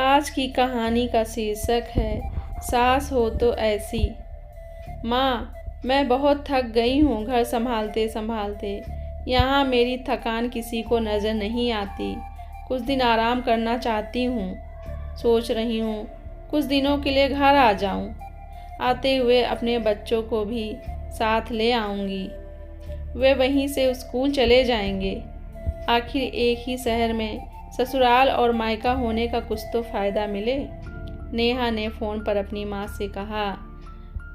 आज की कहानी का शीर्षक है सास हो तो ऐसी। माँ, मैं बहुत थक गई हूँ घर संभालते संभालते। यहाँ मेरी थकान किसी को नज़र नहीं आती। कुछ दिन आराम करना चाहती हूँ। सोच रही हूँ कुछ दिनों के लिए घर आ जाऊँ। आते हुए अपने बच्चों को भी साथ ले आऊँगी। वे वहीं से स्कूल चले जाएंगे। आखिर एक ही शहर में ससुराल और मायका होने का कुछ तो फ़ायदा मिले। नेहा ने फ़ोन पर अपनी माँ से कहा।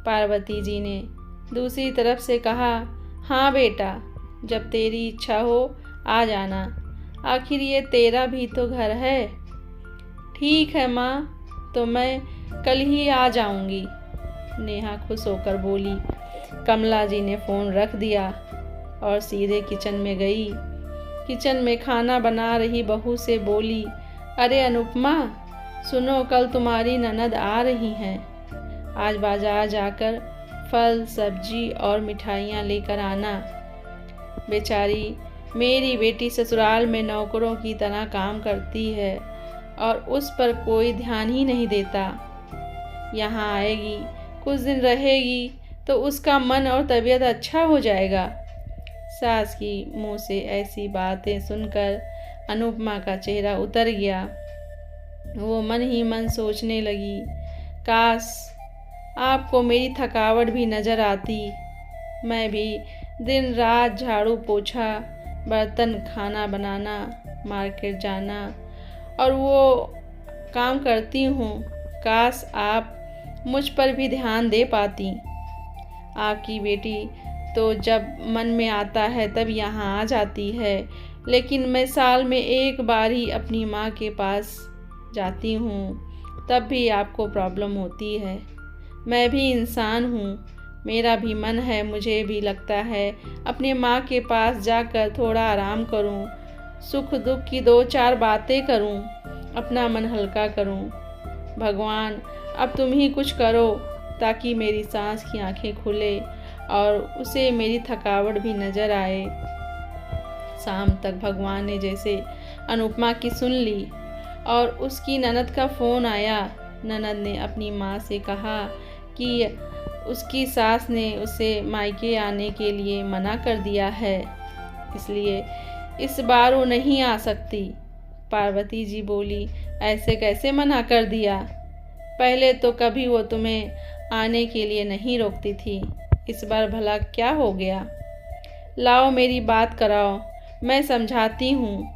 पार्वती जी ने दूसरी तरफ से कहा, हाँ बेटा, जब तेरी इच्छा हो आ जाना। आखिर ये तेरा भी तो घर है। ठीक है माँ, तो मैं कल ही आ जाऊंगी, नेहा खुश होकर बोली। कमला जी ने फ़ोन रख दिया और सीधे किचन में गई। किचन में खाना बना रही बहू से बोली, अरे अनुपमा, सुनो, कल तुम्हारी ननद आ रही हैं। आज बाजार जाकर फल सब्जी और मिठाइयाँ लेकर आना। बेचारी मेरी बेटी ससुराल में नौकरों की तरह काम करती है और उस पर कोई ध्यान ही नहीं देता। यहाँ आएगी, कुछ दिन रहेगी तो उसका मन और तबीयत अच्छा हो जाएगा। सास की मुंह से ऐसी बातें सुनकर अनुपमा का चेहरा उतर गया। वो मन ही मन सोचने लगी, काश आपको मेरी थकावट भी नज़र आती। मैं भी दिन रात झाड़ू पोछा, बर्तन, खाना बनाना, मार्केट जाना और वो काम करती हूँ। काश आप मुझ पर भी ध्यान दे पाती। आपकी बेटी तो जब मन में आता है तब यहाँ आ जाती है, लेकिन मैं साल में एक बार ही अपनी माँ के पास जाती हूँ, तब भी आपको प्रॉब्लम होती है। मैं भी इंसान हूँ, मेरा भी मन है, मुझे भी लगता है अपनी माँ के पास जाकर थोड़ा आराम करूँ, सुख दुख की दो चार बातें करूँ, अपना मन हल्का करूँ। भगवान, अब तुम ही कुछ करो ताकि मेरी सास की आंखें खुले और उसे मेरी थकावट भी नज़र आए। शाम तक भगवान ने जैसे अनुपमा की सुन ली और उसकी ननद का फ़ोन आया। ननद ने अपनी माँ से कहा कि उसकी सास ने उसे मायके आने के लिए मना कर दिया है, इसलिए इस बार वो नहीं आ सकती। पार्वती जी बोली, ऐसे कैसे मना कर दिया? पहले तो कभी वो तुम्हें आने के लिए नहीं रोकती थी, इस बार भला क्या हो गया? लाओ मेरी बात कराओ, मैं समझाती हूँ।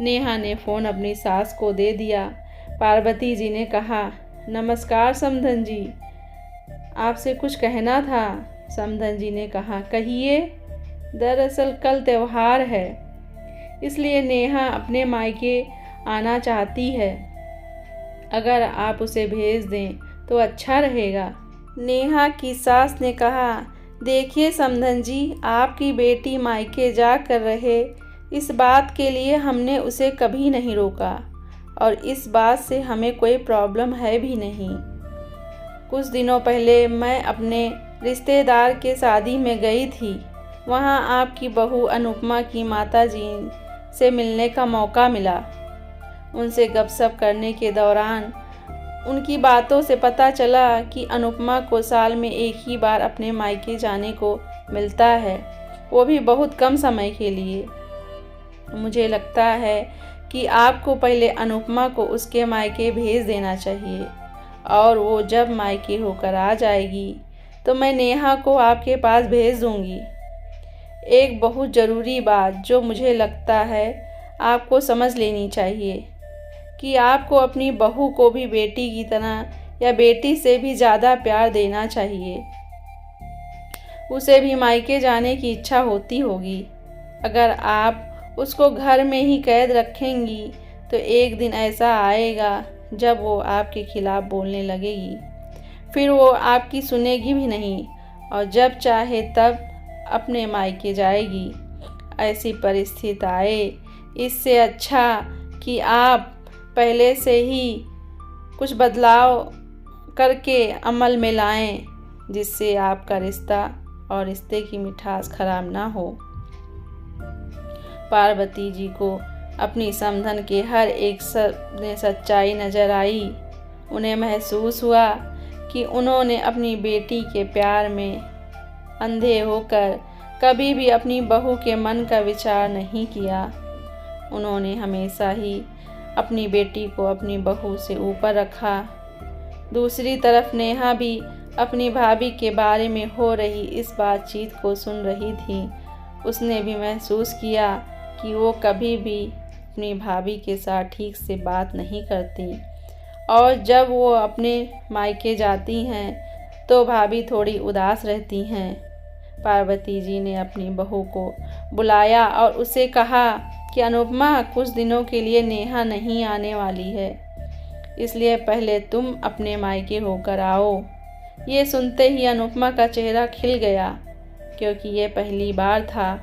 नेहा ने फ़ोन अपनी सास को दे दिया। पार्वती जी ने कहा, नमस्कार समधन जी, आपसे कुछ कहना था। समधन जी ने कहा, कहिए। दरअसल कल त्योहार है, इसलिए नेहा अपने मायके आना चाहती है। अगर आप उसे भेज दें तो अच्छा रहेगा। नेहा की सास ने कहा, देखिए समधन जी, आपकी बेटी मायके जा कर रहे, इस बात के लिए हमने उसे कभी नहीं रोका और इस बात से हमें कोई प्रॉब्लम है भी नहीं। कुछ दिनों पहले मैं अपने रिश्तेदार के शादी में गई थी। वहाँ आपकी बहू अनुपमा की माताजी से मिलने का मौका मिला। उनसे गपशप करने के दौरान उनकी बातों से पता चला कि अनुपमा को साल में एक ही बार अपने मायके जाने को मिलता है, वो भी बहुत कम समय के लिए। मुझे लगता है कि आपको पहले अनुपमा को उसके मायके भेज देना चाहिए और वो जब मायके होकर आ जाएगी तो मैं नेहा को आपके पास भेज दूंगी। एक बहुत ज़रूरी बात जो मुझे लगता है आपको समझ लेनी चाहिए कि आपको अपनी बहू को भी बेटी की तरह या बेटी से भी ज़्यादा प्यार देना चाहिए। उसे भी मायके जाने की इच्छा होती होगी। अगर आप उसको घर में ही कैद रखेंगी तो एक दिन ऐसा आएगा जब वो आपके खिलाफ़ बोलने लगेगी, फिर वो आपकी सुनेगी भी नहीं और जब चाहे तब अपने मायके जाएगी। ऐसी परिस्थिति आए, इससे अच्छा कि आप पहले से ही कुछ बदलाव करके अमल में लाएं, जिससे आपका रिश्ता और रिश्ते की मिठास खराब ना हो। पार्वती जी को अपनी समधन के हर एक शब्द में सच्चाई नजर आई। उन्हें महसूस हुआ कि उन्होंने अपनी बेटी के प्यार में अंधे होकर कभी भी अपनी बहू के मन का विचार नहीं किया। उन्होंने हमेशा ही अपनी बेटी को अपनी बहू से ऊपर रखा। दूसरी तरफ नेहा भी अपनी भाभी के बारे में हो रही इस बातचीत को सुन रही थी। उसने भी महसूस किया कि वो कभी भी अपनी भाभी के साथ ठीक से बात नहीं करती और जब वो अपने मायके जाती हैं तो भाभी थोड़ी उदास रहती हैं। पार्वती जी ने अपनी बहू को बुलाया और उसे कहा कि अनुपमा, कुछ दिनों के लिए नेहा नहीं आने वाली है, इसलिए पहले तुम अपने मायके होकर आओ। ये सुनते ही अनुपमा का चेहरा खिल गया, क्योंकि ये पहली बार था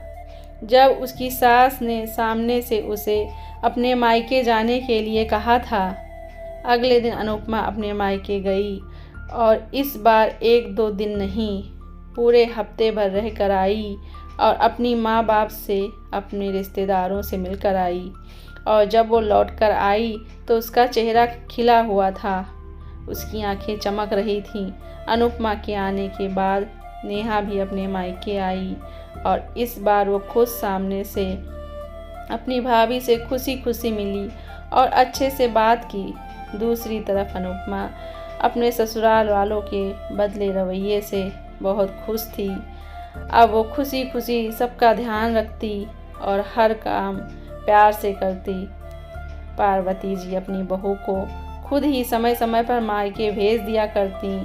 जब उसकी सास ने सामने से उसे अपने मायके जाने के लिए कहा था। अगले दिन अनुपमा अपने मायके गई और इस बार 1-2 दिन नहीं, पूरे हफ्ते भर रह कर आई और अपनी माँ बाप से, अपने रिश्तेदारों से मिलकर आई। और जब वो लौट कर आई तो उसका चेहरा खिला हुआ था, उसकी आंखें चमक रही थीं। अनुपमा के आने के बाद नेहा भी अपने मायके आई और इस बार वो खुद सामने से अपनी भाभी से खुशी खुशी मिली और अच्छे से बात की। दूसरी तरफ अनुपमा अपने ससुराल वालों के बदले रवैये से बहुत खुश थी। अब वो खुशी खुशी सबका ध्यान रखती और हर काम प्यार से करती। पार्वती जी अपनी बहू को खुद ही समय समय पर मायके भेज दिया करती।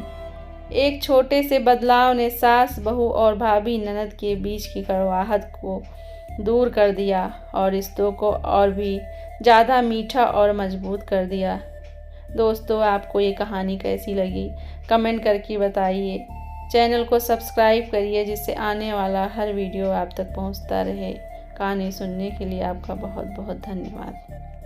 एक छोटे से बदलाव ने सास, बहू और भाभी ननद के बीच की कड़वाहट को दूर कर दिया और रिश्तों को और भी ज़्यादा मीठा और मजबूत कर दिया। दोस्तों, आपको ये कहानी कैसी लगी कमेंट करके बताइए। चैनल को सब्सक्राइब करिए जिससे आने वाला हर वीडियो आप तक पहुंचता रहे। कहानी सुनने के लिए आपका बहुत बहुत धन्यवाद।